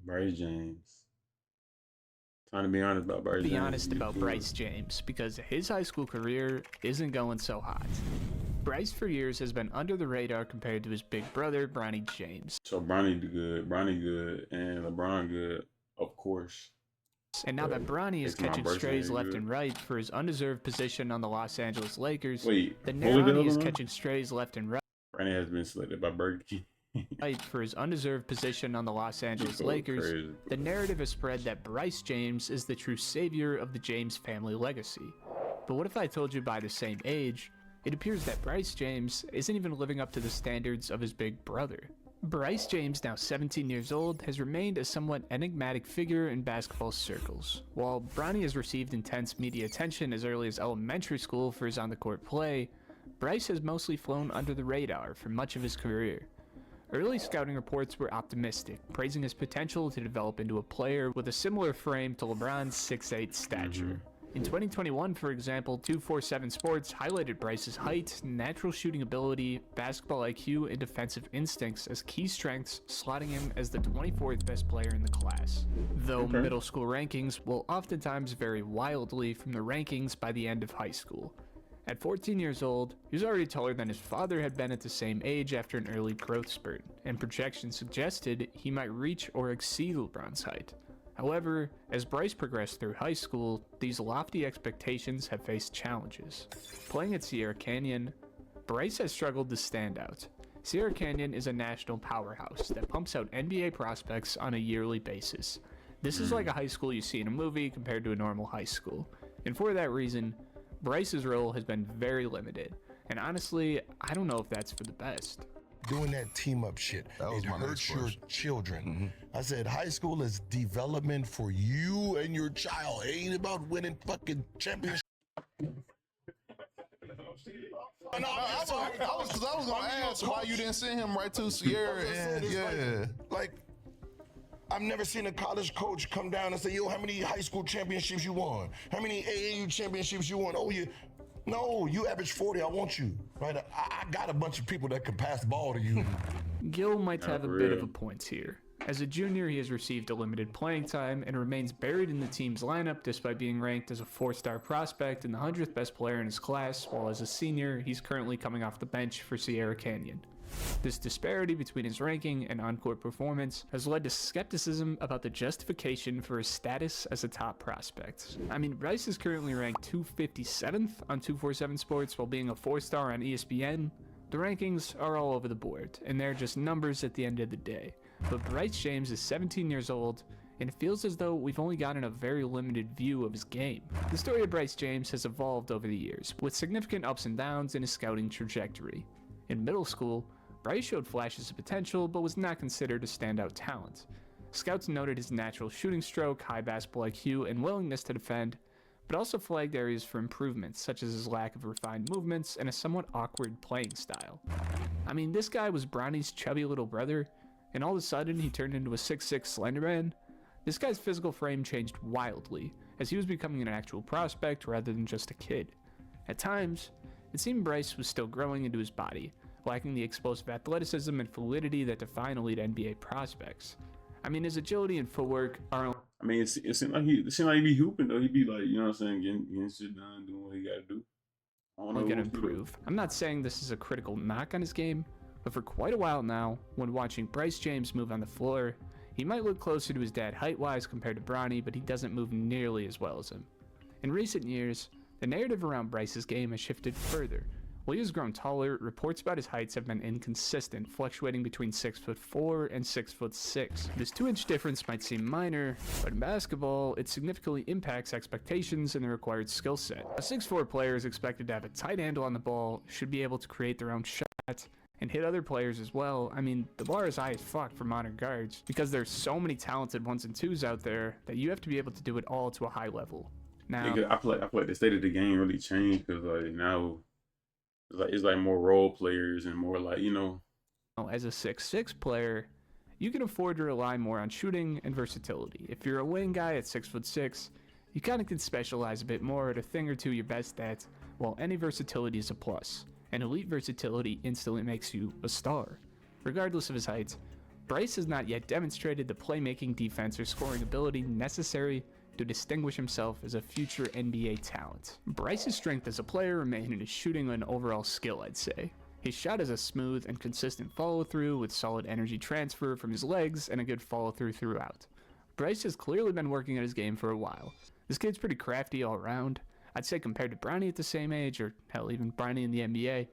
Bryce James. Time to be honest about Bryce Be James. honest about Bryce James, because his high school career isn't going so hot. Bryce for years has been under the radar compared to his big brother, Bronny James. So Bronny good, and LeBron good, of course. And now that Bronny is catching strays left and right for his undeserved position on the Los Angeles Lakers, then Bronny is catching strays left and right. Bronny has been selected by Burger King. For his undeserved position on the Los Angeles Lakers, the narrative has spread that Bryce James is the true savior of the James family legacy. But what if I told you by the same age, it appears that Bryce James isn't even living up to the standards of his big brother? Bryce James, now 17 years old, has remained a somewhat enigmatic figure in basketball circles. While Bronny has received intense media attention as early as elementary school for his on-the-court play, Bryce has mostly flown under the radar for much of his career. Early scouting reports were optimistic, praising his potential to develop into a player with a similar frame to LeBron's 6'8" stature. In 2021, for example, 247 Sports highlighted Bryce's height, natural shooting ability, basketball IQ, and defensive instincts as key strengths, slotting him as the 24th best player in the class. Though middle school rankings will oftentimes vary wildly from the rankings by the end of high school. At 14 years old, he was already taller than his father had been at the same age after an early growth spurt, and projections suggested he might reach or exceed LeBron's height. However, as Bryce progressed through high school, these lofty expectations have faced challenges. Playing at Sierra Canyon, Bryce has struggled to stand out. Sierra Canyon is a national powerhouse that pumps out NBA prospects on a yearly basis. This is like a high school you see in a movie compared to a normal high school, and for that reason, Bryce's role has been very limited, and honestly, I don't know if that's for the best. Doing that team up shit, it hurts your children. I said high school is development for you and your child. It ain't about winning fucking championships. I was gonna ask why you didn't send him right to Sierra, and like I've never seen a college coach come down and say, yo, how many high school championships you won? How many AAU championships you won? Oh, you average 40, I want you. Right? I got a bunch of people that can pass the ball to you. Gil might have a bit of a point here. As a junior, he has received a limited playing time and remains buried in the team's lineup despite being ranked as a 4-star prospect and the 100th best player in his class, while as a senior, he's currently coming off the bench for Sierra Canyon. This disparity between his ranking and on-court performance has led to skepticism about the justification for his status as a top prospect. I mean, Bryce is currently ranked 257th on 247 Sports while being a 4-star on ESPN. The rankings are all over the board, and they're just numbers at the end of the day. But Bryce James is 17 years old, and it feels as though we've only gotten a very limited view of his game. The story of Bryce James has evolved over the years, with significant ups and downs in his scouting trajectory. In middle school, Bryce showed flashes of potential, but was not considered a standout talent. Scouts noted his natural shooting stroke, high basketball IQ, and willingness to defend, but also flagged areas for improvement, such as his lack of refined movements and a somewhat awkward playing style. I mean, this guy was Bronny's chubby little brother, and all of a sudden he turned into a 6'6" slender man. This guy's physical frame changed wildly, as he was becoming an actual prospect rather than just a kid. At times, it seemed Bryce was still growing into his body, lacking the explosive athleticism and fluidity that define elite NBA prospects. I mean, his agility and footwork are... I mean, it seemed like he be hooping, though. He be like, you know what I'm saying, getting shit done, doing what he got to do. only going to improve. I'm not saying this is a critical knock on his game, but for quite a while now, when watching Bryce James move on the floor, he might look closer to his dad height-wise compared to Bronny, but he doesn't move nearly as well as him. In recent years, the narrative around Bryce's game has shifted further. While he has grown taller, reports about his heights have been inconsistent, fluctuating between 6'4" and 6'6". This 2-inch difference might seem minor, but in basketball, it significantly impacts expectations and the required skill set. A 6'4" player is expected to have a tight handle on the ball, should be able to create their own shot, and hit other players as well. I mean, the bar is high as fuck for modern guards, because there's so many talented 1s and 2s out there that you have to be able to do it all to a high level. Now, I feel like the state of the game really changed, because like now it's like more role players and more like, you know. As a 6'6" player, you can afford to rely more on shooting and versatility. If you're a wing guy at 6'6", you kind of can specialize a bit more at a thing or two you're best at, while any versatility is a plus. And elite versatility instantly makes you a star. Regardless of his height, Bryce has not yet demonstrated the playmaking, defense, or scoring ability necessary to distinguish himself as a future NBA talent. Bryce's strength as a player remained in his shooting and overall skill, I'd say. His shot is a smooth and consistent follow-through with solid energy transfer from his legs and a good follow-through throughout. Bryce has clearly been working on his game for a while. This kid's pretty crafty all around. I'd say compared to Bronny at the same age, or hell, even Bronny in the NBA,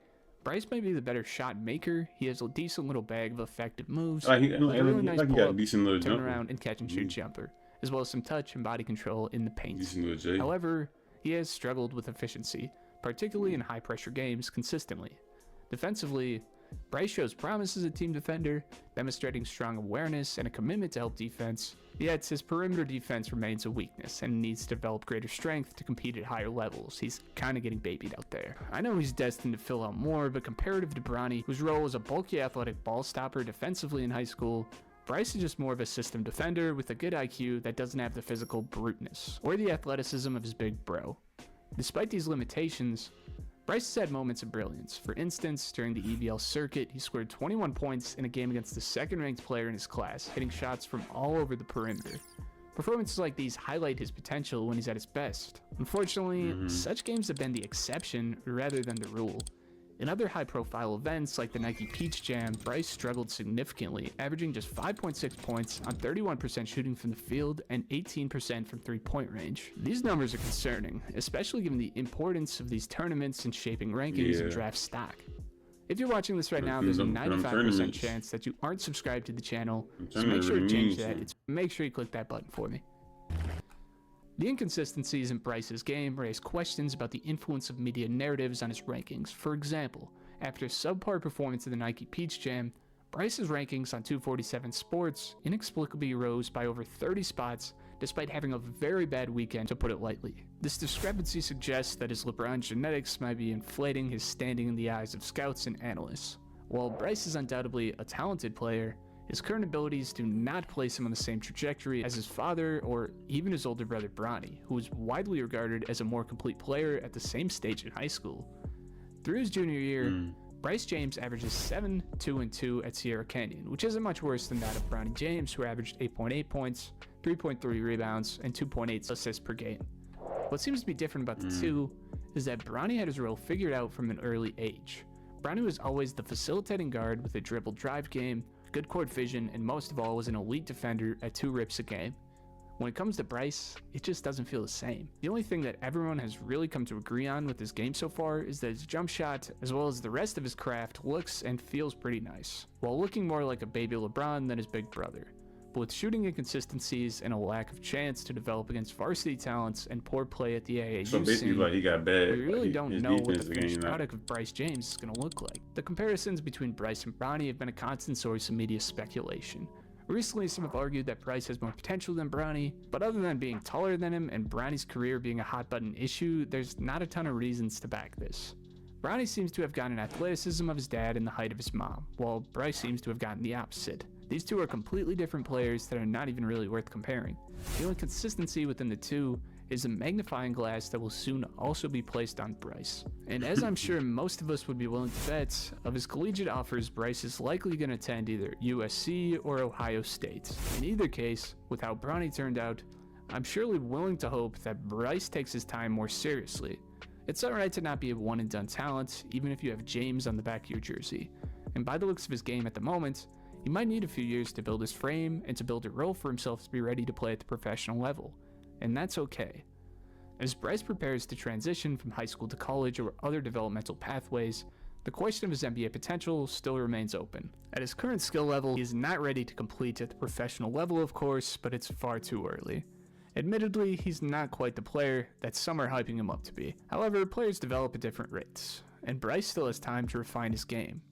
Bryce may be the better shot maker. He has a decent little bag of effective moves, Like a really nice pull-up, turn around, and catch-and-shoot jumper, as well as some touch and body control in the paint. Decent However, he has struggled with efficiency, particularly in high-pressure games consistently. Defensively, Bryce shows promise as a team defender, demonstrating strong awareness and a commitment to help defense, yet his perimeter defense remains a weakness and needs to develop greater strength to compete at higher levels. He's kind of getting babied out there. I know he's destined to fill out more, but comparative to Bronny, whose role as a bulky athletic ball stopper defensively in high school, Bryce is just more of a system defender with a good IQ that doesn't have the physical bruteness or the athleticism of his big bro. Despite these limitations, Bryce has had moments of brilliance. For instance, during the EVL circuit, he scored 21 points in a game against the second-ranked player in his class, hitting shots from all over the perimeter. Performances like these highlight his potential when he's at his best. Unfortunately, such games have been the exception rather than the rule. In other high-profile events like the Nike Peach Jam, Bryce struggled significantly, averaging just 5.6 points on 31% shooting from the field and 18% from three-point range. These numbers are concerning, especially given the importance of these tournaments in shaping rankings and draft stock. If you're watching this right now, there's a 95% chance that you aren't subscribed to the channel, so make sure to change that. Make sure you click that button for me. The inconsistencies in Bryce's game raise questions about the influence of media narratives on his rankings. For example, after a subpar performance in the Nike Peach Jam, Bryce's rankings on 247 Sports inexplicably rose by over 30 spots despite having a very bad weekend, to put it lightly. This discrepancy suggests that his LeBron genetics might be inflating his standing in the eyes of scouts and analysts. While Bryce is undoubtedly a talented player, his current abilities do not place him on the same trajectory as his father or even his older brother Bronny, who is widely regarded as a more complete player at the same stage in high school. Through his junior year, Bryce James averages 7, 2, and 2 at Sierra Canyon, which isn't much worse than that of Bronny James, who averaged 8.8 points, 3.3 rebounds, and 2.8 assists per game. What seems to be different about the two is that Bronny had his role figured out from an early age. Bronny was always the facilitating guard with a dribble drive game, good court vision, and most of all was an elite defender at 2 rips a game. When it comes to Bryce, it just doesn't feel the same. The only thing that everyone has really come to agree on with his game so far is that his jump shot, as well as the rest of his craft, looks and feels pretty nice, while looking more like a baby LeBron than his big brother. But with shooting inconsistencies and a lack of chance to develop against varsity talents and poor play at the AAU so basically, scene, like, he got bad. we really don't know what the finished game, product of Bryce James is going to look like. The comparisons between Bryce and Bronny have been a constant source of media speculation. Recently, some have argued that Bryce has more potential than Bronny, but other than being taller than him and Bronny's career being a hot-button issue, there's not a ton of reasons to back this. Bronny seems to have gotten athleticism of his dad and the height of his mom, while Bryce seems to have gotten the opposite. These two are completely different players that are not even really worth comparing. The only consistency within the two is a magnifying glass that will soon also be placed on Bryce. And as I'm sure most of us would be willing to bet, of his collegiate offers, Bryce is likely going to attend either USC or Ohio State. In either case, with how Bronny turned out, I'm surely willing to hope that Bryce takes his time more seriously. It's alright to not be a one-and-done talent, even if you have James on the back of your jersey. And by the looks of his game at the moment, he might need a few years to build his frame and to build a role for himself to be ready to play at the professional level. And that's okay. As Bryce prepares to transition from high school to college or other developmental pathways, the question of his NBA potential still remains open. At his current skill level, he is not ready to compete at the professional level, of course, but it's far too early. Admittedly, he's not quite the player that some are hyping him up to be. However, players develop at different rates, and Bryce still has time to refine his game.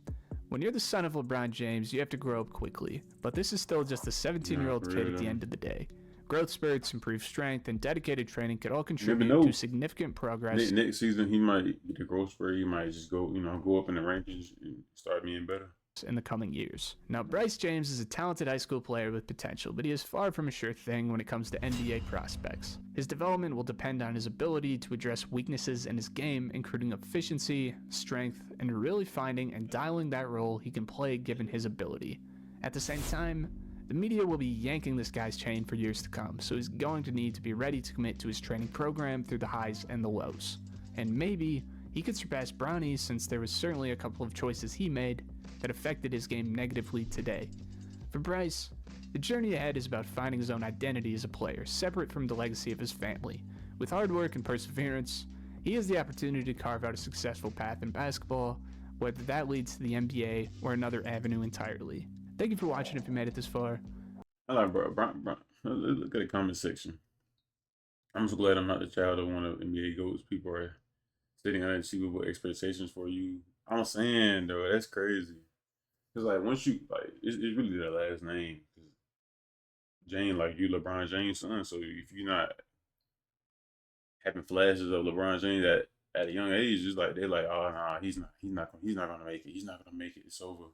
When you're the son of LeBron James, you have to grow up quickly, but this is still just a 17-year-old kid at the end of the day. Growth spurts, improved strength, and dedicated training could all contribute to significant progress. Next season, he might get a growth spurt. He might just go up in the rankings and start being better in the coming years. Now, Bryce James is a talented high school player with potential, but he is far from a sure thing when it comes to NBA prospects. His development will depend on his ability to address weaknesses in his game, including efficiency, strength, and really finding and dialing that role he can play given his ability. At the same time, the media will be yanking this guy's chain for years to come, so he's going to need to be ready to commit to his training program through the highs and the lows. And maybe he could surpass Bronny, since there was certainly a couple of choices he made that affected his game negatively today. For Bryce, the journey ahead is about finding his own identity as a player, separate from the legacy of his family. With hard work and perseverance, he has the opportunity to carve out a successful path in basketball, whether that leads to the NBA or another avenue entirely. Thank you for watching if you made it this far. I like bro. Look at the comment section. I'm so glad I'm not the child of one of NBA GOATs. People are setting unachievable expectations for you. I'm saying though, that's crazy. Cause like once you like, it's really their last name. Jane, like you, LeBron James' son. So if you're not having flashes of LeBron James at a young age, it's like they're like, oh nah, he's not gonna make it. He's not gonna make it. It's over.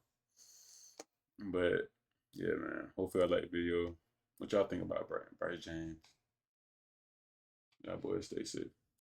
But yeah, man. Hopefully I like the video. What y'all think about Bryce James? Y'all boys stay safe.